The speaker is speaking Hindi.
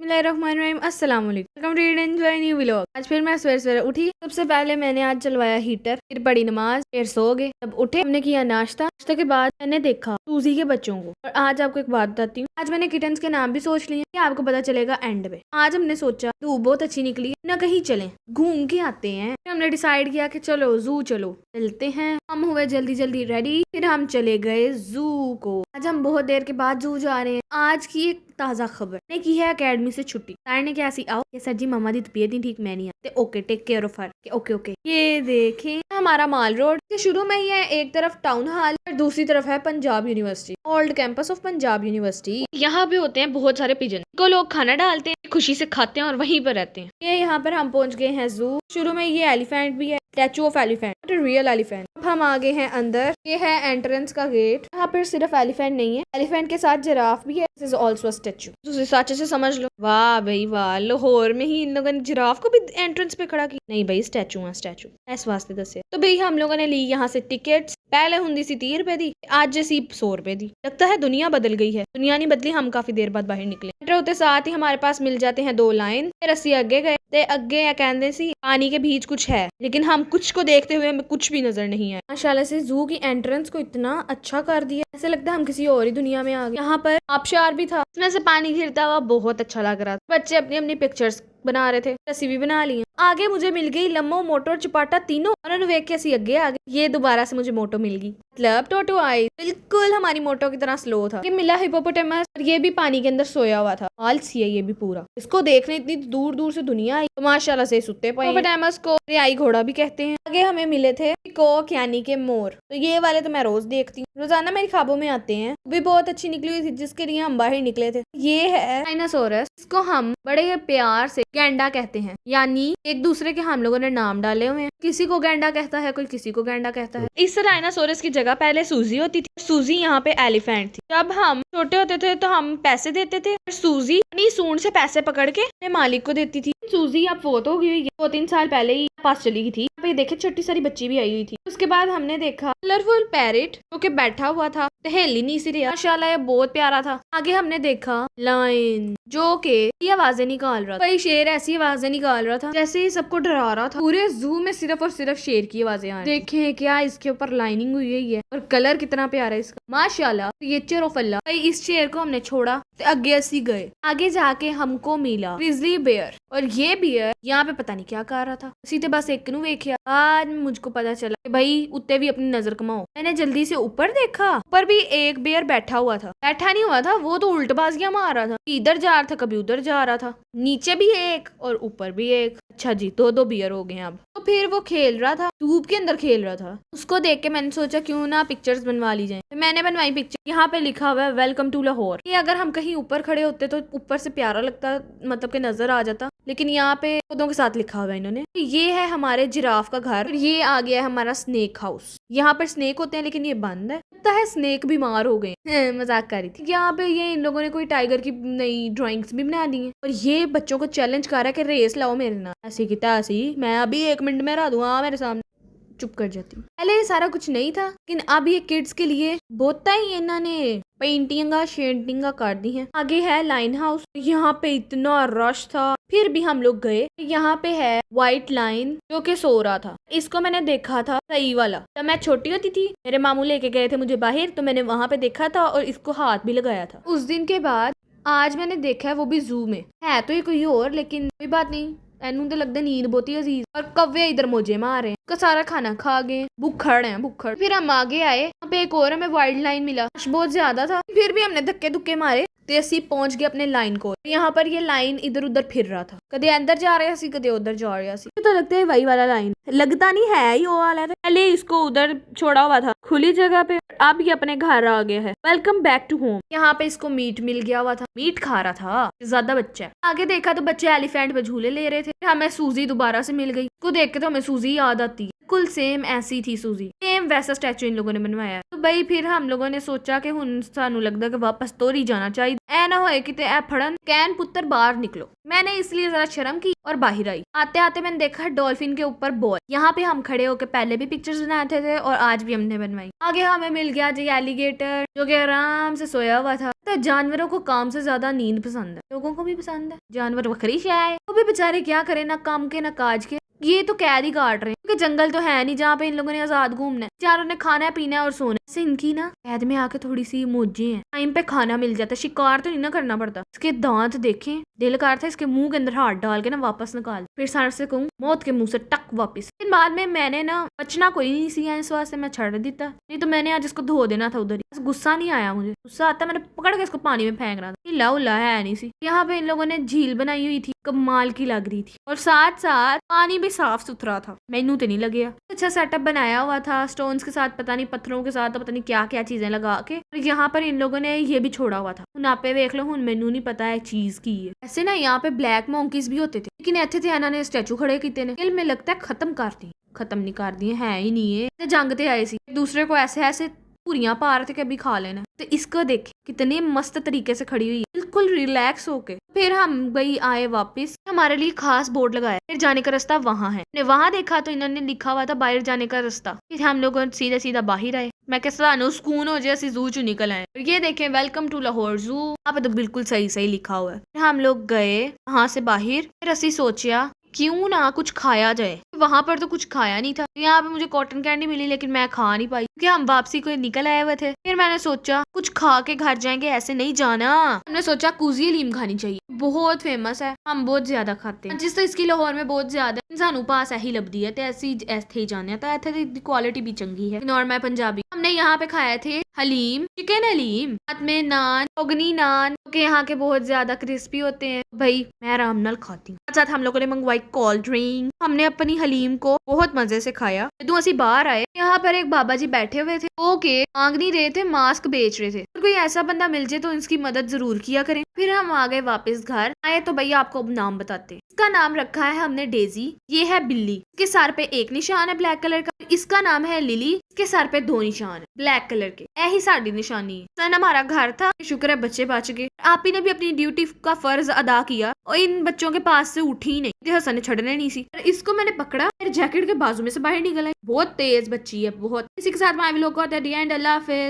बिस्मिल्लाहिर्रहमानिर्रहीम, अस्सलाम वालेकुम, welcome to read and enjoy new vlog. आज फिर मैं सवेरे सवेरे उठी। सबसे पहले मैंने आज चलवाया हीटर, फिर पढ़ी नमाज, फिर सो गए। तब उठे, हमने किया नाश्ता। नाश्ते के बाद मैंने देखा सूजी के बच्चों को। और आज आपको एक बात बताती हूँ, आज मैंने किटन्स के नाम भी सोच लिए, आपको पता चलेगा एंड में। आज हमने सोचा धूप बहुत अच्छी निकली है, ना कहीं चले घूम के आते हैं। फिर हमने डिसाइड किया कि चलो जू चलते हैं। हम हुए जल्दी जल्दी रेडी, फिर हम चले गए जू को। आज हम बहुत देर के बाद जू जा रहे हैं। आज की एक ताज़ा खबर ने की है अकेडमी से छुट्टी। सर ने क्या सी आओ ये सर जी मम्मा दी तबीयत नहीं ठीक, मैं नहीं आते। Okay take care of her. Okay okay. ये देखें हमारा माल रोड के शुरू में ही है, एक तरफ टाउन हॉल और दूसरी तरफ है Punjab university, old campus of Punjab university. यहाँ पे होते हैं बहुत सारे पिजन को लोग खाना डालते हैं, खुशी से खाते हैं और वहीं पर रहते हैं। ये यहाँ पर हम पहुंच गए हैं जू। शुरू में ये एलिफेंट भी है, statue of elephant, real elephant. अब हम आ गए हैं अंदर। ये है एंट्रेंस का गेट। यहाँ पर सिर्फ एलिफेंट नहीं है, एलिफेंट के साथ जिराफ भी है। This is also statue. अच्छे से समझ लो। वाह भाई वाह, लाहौर में ही इन लोगों ने जिराफ को भी एंट्रेंस पे खड़ा किया। नहीं भाई स्टैचू है, स्टैचू इस वास्ते दसे। तो भाई हम लोगों ने ली यहाँ से टिकट्स। पहले हुंदी सी 30 रुपए दी, आज जैसी 100 रुपए दी। लगता है दुनिया बदल गई है। दुनिया नहीं बदली, हम काफी देर बाद बाहर निकले। एंटर होते साथ ही हमारे पास मिल जाते हैं 2 लाइन। फिर असि आगे गए ते अगे कहते सी पानी के बीच कुछ है, लेकिन हम कुछ को देखते हुए हमें कुछ भी नजर नहीं आया। माशाल्लाह से जू की एंट्रेंस को इतना अच्छा कर दिया, ऐसे लगता है हम किसी और ही दुनिया में आ गए। यहाँ पर आबशार भी था, इसमें से पानी गिरता हुआ बहुत अच्छा लग रहा था। बच्चे अपनी अपनी पिक्चर्स बना रहे थे, रस्सी भी बना ली। आगे मुझे मिल गई लम्बो, मोटो और चपाटा तीनों। उन्होंने वेख के ऐसी आगे आ गए। ये दोबारा से मुझे मोटो मिल गई, मतलब टोटो आई बिल्कुल हमारी मोटो की तरह स्लो था। ये मिला हिपोपोटामस, और ये भी पानी के अंदर सोया हुआ था। आलसी है ये भी पूरा। इसको देखने इतनी दूर दूर से दुनिया आई, तो माशाल्लाह से सुते पए। हिपोपोटामस को रियाई घोड़ा भी कहते हैं। आगे हमें मिले थे पिकॉक यानी के मोर। तो ये वाले तो मैं रोज देखती हूँ, रोजाना मेरे ख्वाबों में आते हैं। भी बहुत अच्छी निकली हुई थी, जिसके लिए हम बाहर निकले थे। ये है डायनासोरस, इसको हम बड़े प्यार से गैंडा कहते हैं, यानी एक दूसरे के हम लोगों ने नाम डाले हुए हैं। किसी को गैंडा कहता है, कोई किसी को गैंडा कहता है। इस डायनासोरस की जगह पहले सूजी होती थी। सूजी यहाँ पे एलिफेंट थी। जब हम छोटे होते थे तो हम पैसे देते थे, और सूजी अपनी सूंड से पैसे पकड़ के अपने मालिक को देती थी। सूजी अब फोत हो गई, 2-3 साल पहले ही पास चली गई थी। यहाँ पे देखे छोटी सारी बच्ची भी आई हुई थी। उसके बाद हमने देखा कलरफुल पैरेट जो कि बैठा हुआ था, टहली नहीं सी रहा। माशाल्लाह ये बहुत प्यारा था। आगे हमने देखा लायन जो कि आवाजें निकाल रहा था। भाई शेर ऐसी आवाजें निकाल रहा था जैसे ही सबको डरा रहा था। पूरे जू में सिर्फ और सिर्फ शेर की आवाजें आ रही। देखें क्या इसके ऊपर लाइनिंग हुई है, और कलर कितना प्यारा है इसका, माशाल्लाह। ये चेरोफल्ला। भाई इस शेर को हमने छोड़ा तो आगे ऐसी गए। आगे जाके हमको मिला ग्रिजली बेयर, और ये बियर यहाँ पे पता नहीं क्या कर रहा था। सीधे बस एक नू वेख्या। आज मुझको पता चला कि भाई उत्ते भी अपनी नजर कमाओ। मैंने जल्दी से ऊपर देखा, ऊपर भी एक बेयर बैठा हुआ था। बैठा नहीं हुआ था, वो तो उल्टबाजियां मार रहा था। इधर जा रहा था, कभी उधर जा रहा था। नीचे भी एक और ऊपर भी एक। अच्छा जी, 2-2 बियर हो गए अब। तो फिर वो खेल रहा था, ट्यूब के अंदर खेल रहा था। उसको देख के मैंने सोचा क्यों ना पिक्चर्स बनवा ली जाए। तो मैंने बनवाई पिक्चर। यहाँ पे लिखा हुआ है वेलकम टू लाहौर। ये अगर हम कहीं ऊपर खड़े होते तो ऊपर से प्यारा लगता, मतलब के नजर आ जाता, लेकिन यहाँ पे पौधों के साथ लिखा हुआ है इन्होंने। ये है हमारे जिराफ का घर, और ये आ गया है हमारा स्नेक हाउस। यहाँ पर स्नेक होते हैं लेकिन ये बंद है। लगता है स्नेक बीमार हो गए। मजाक कर रही थी। यहाँ पे ये इन लोगों ने कोई टाइगर की नई ड्राइंग्स भी बना दी है, और ये बच्चों को चैलेंज कर रहा है कि रेस लाओ मेरे नाम। ऐसी की तैसी मैं अभी 1 मिनट में रहा दूंगा मेरे सामने। चुप कर जाती हूँ। पहले ये सारा कुछ नहीं था, लेकिन अब ये किड्स के लिए बहुत ही इन्होंने पेंटिंगा शेंटिंगा कर दी हैं। आगे है लाइन हाउस। यहाँ पे इतना रश था, फिर भी हम लोग गए। यहाँ पे है व्हाइट लाइन जो कि सो रहा था। इसको मैंने देखा था सही वाला, तब मैं छोटी होती थी। मेरे मामू लेके गए थे मुझे बाहर, तो मैंने वहां पे देखा था और इसको हाथ भी लगाया था। उस दिन के बाद आज मैंने देखा है, वो भी जू में है। तो ये कोई और, लेकिन कोई बात नहीं। एनू तो लगता नींद बहुत ही अजीज, और कव्वे इधर मोजे मार रहे हैं। का सारा खाना खा गए, भुक्खड़ हैं भुक्खड़। फिर हम आगे आए, वहाँ पे एक और हमें वाइल्ड लाइन मिला। बहुत ज्यादा था, फिर भी हमने धक्के धुक्के मारे तो असी पहुंच गए अपने लाइन को। यहाँ पर ये लाइन इधर उधर फिर रहा था, कदे अंदर जा रहा सी कदे उधर जा रहा सी। तो लगता है वही वाला लाइन, लगता नहीं है ही वो वाला। पहले इसको उधर छोड़ा हुआ था खुली जगह पे, अब ये अपने घर आ गया है। Welcome back to home. यहाँ पे इसको मीट मिल गया हुआ था, मीट खा रहा था। ज्यादा बच्चा है। आगे देखा तो बच्चे एलिफेंट पे झूले ले रहे थे। हमें सूजी दोबारा से मिल गई। उसको देख के तो हमें सूजी याद आती है। बिल्कुल सेम ऐसी थी सूजी, सेम वैसा स्टैचू इन लोगों ने बनवाया। तो भाई फिर हम लोगों ने सोचा कि हुन सानू लगदा कि वापस तोरी जाना चाहिए, ऐ ना होए कि ए फड़न कैन पुत्र बाहर निकलो। मैंने इसलिए जरा शर्म की और बाहर आई। आते आते मैंने देखा डॉल्फिन के ऊपर बॉल। यहाँ पे हम खड़े होकर पहले भी पिक्चर्स बनाते थे और आज भी हमने बनवाई। आगे हमें मिल गया जी एलिगेटर, जो कि आराम से सोया हुआ था। तो जानवरों को काम से ज्यादा नींद पसंद है, लोगों को भी पसंद है। जानवर वखरी शाय है, वो भी बेचारे क्या करे, ना काम के ना काज के। ये तो कैद ही काट रहे हैं, क्योंकि जंगल तो है नहीं जहाँ पे इन लोगों ने आजाद घूमना है। चारों ने खाना है, पीना है और सोना है। इनकी ना कैद में आके थोड़ी सी मौजें हैं, टाइम पे खाना मिल जाता है, शिकार तो नहीं ना करना पड़ता। इसके दांत देखें, दिल कर था इसके मुंह के अंदर हाथ डाल के ना वापस निकाल, फिर सार से कहूँ मौत के मुंह से टक वापिस। फिर बाद में मैंने ना बचना कोई नहीं सी, इस वास्ते मैं छड़ देता, नहीं तो मैंने आज इसको धो देना था उधर ही। गुस्सा नहीं आया मुझे, गुस्सा आता मैंने पकड़ के इसको पानी में फेंक रहा था। हिला उला है नहीं सी। यहाँ पे इन लोगों ने झील बनाई हुई थी, कमाल की लग रही थी, और साथ साथ पानी भी साफ सुथरा था। मैनू तो नहीं लगे, अच्छा सेटअप बनाया हुआ था स्टोन्स के साथ, पता नहीं पत्थरों के साथ, पता नहीं क्या क्या चीजें लगा के। और यहाँ पर इन लोगों ने ये भी छोड़ा हुआ था। आपे देख लो, हुन मैनू नहीं पता है चीज की है। ऐसे ना यहाँ पे ब्लैक मोंकीज भी होते थे, लेकिन इतने थे इन्होंने स्टैचू खड़े किए ने, फिल्म में लगता है खत्म कर दी, खत्म नहीं कर दिए, है ही नहीं है। जंग ते आए सी, दूसरे को ऐसे ऐसे पूरियां पा रहे थे कि अभी खा लेना। तो इसको देखे कितने मस्त तरीके से खड़ी हुई है, बिल्कुल रिलैक्स होके। फिर हम गई आए वापस, हमारे लिए खास बोर्ड लगाया, फिर जाने का रास्ता वहाँ है। ने वहाँ देखा तो इन्होंने लिखा हुआ था बाहर जाने का रास्ता। फिर हम लोग सीधा सीधा बाहर आए। मैं कैसा सानू सुकून हो जाए, जू चू निकल आए। ये देखें वेलकम टू लाहौर जू, यहाँ पे तो बिल्कुल सही सही लिखा हुआ है। फिर हम लोग गए वहाँ से बाहर, फिर असी सोचा क्यों ना कुछ खाया जाए। वहां पर तो कुछ खाया नहीं था। यहाँ पे मुझे कॉटन कैंडी मिली, लेकिन मैं खा नहीं पाई क्योंकि हम वापसी को निकल आए हुए थे। फिर मैंने सोचा कुछ खा के घर जाएंगे, ऐसे नहीं जाना। हमने सोचा कुजी हलीम खानी चाहिए, बहुत फेमस है, हम बहुत ज्यादा खाते हैं। जिस तो इसकी लाहौर में बहुत ज्यादा सानू पास ऐसी लभदी है, ऐसे ही जाने तो इत्थे दी क्वालिटी भी चंगी है। और मैं पंजाबी, हमने यहाँ पे खाए थे हलीम, चिकन हलीम, साथ में नान, अग्नि नान, क्योंकि यहाँ के बहुत ज्यादा क्रिस्पी होते हैं। भाई मैं आराम नाल खाती हूँ। साथ हम लोगों ने मंगवाई कोल्ड ड्रिंक। हमने अपनी हलीम को बहुत मजे से खाया। जदों असी बाहर आए, यहाँ पर एक बाबा जी बैठे हुए थे, वो के मांग नहीं रहे थे, मास्क बेच रहे थे। तो कोई ऐसा बंदा मिल जाए तो इसकी मदद जरूर किया करें। फिर हम आ गए वापस घर आए तो भैया आपको नाम बताते हैं। इसका नाम रखा है हमने डेजी, ये है बिल्ली, इसके सर पे एक निशान है ब्लैक कलर का। इसका नाम है लिली, इसके सर पे 2 निशान है ब्लैक कलर के। यही साड़ी निशानी है। सन हमारा घर था, शुक्र है बच्चे बच गए। आप ही ने भी अपनी ड्यूटी का फर्ज अदा किया और इन बच्चों के पास से उठी ही नहीं, हसन ने छड़ने नहीं सी। इसको मैंने पकड़ा, मेरे जैकेट के बाजू में से बाहर निकला। बहुत तेज बच्ची है, बहुत। इसी के साथ मैं व्लॉग को at the end, Allah Hafiz.